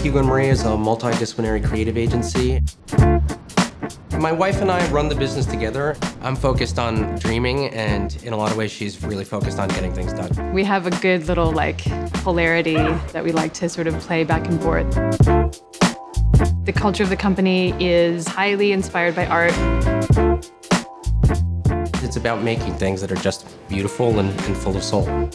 Hugo Marie is a multidisciplinary creative agency. My wife and I run the business together. I'm focused on dreaming, and in a lot of ways, she's really focused on getting things done. We have a good little polarity that we like to sort of play back and forth. The culture of the company is highly inspired by art. It's about making things that are just beautiful and full of soul.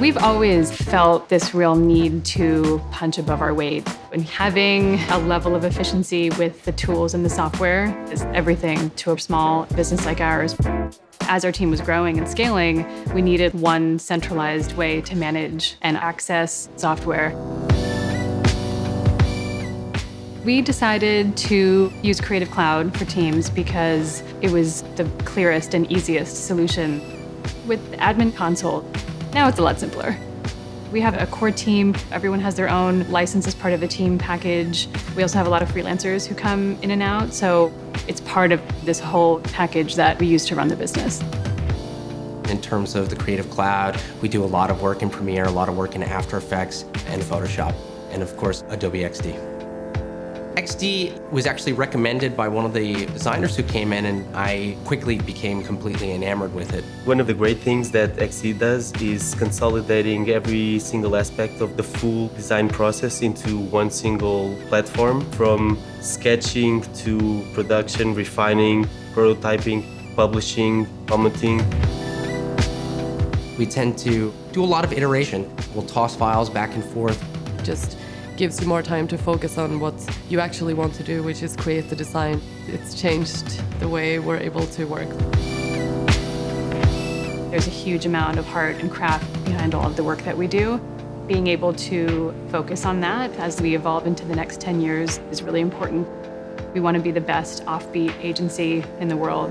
We've always felt this real need to punch above our weight. And having a level of efficiency with the tools and the software is everything to a small business like ours. As our team was growing and scaling, we needed one centralized way to manage and access software. We decided to use Creative Cloud for teams because it was the clearest and easiest solution. With Admin Console, now it's a lot simpler. We have a core team. Everyone has their own license as part of a team package. We also have a lot of freelancers who come in and out, so it's part of this whole package that we use to run the business. In terms of the Creative Cloud, we do a lot of work in Premiere, a lot of work in After Effects and Photoshop, and of course, Adobe XD. XD was actually recommended by one of the designers who came in, and I quickly became completely enamored with it. One of the great things that XD does is consolidating every single aspect of the full design process into one single platform, from sketching to production, refining, prototyping, publishing, commenting. We tend to do a lot of iteration. We'll toss files back and forth. Just gives you more time to focus on what you actually want to do, which is create the design. It's changed the way we're able to work. There's a huge amount of heart and craft behind all of the work that we do. Being able to focus on that as we evolve into the next 10 years is really important. We want to be the best offbeat agency in the world.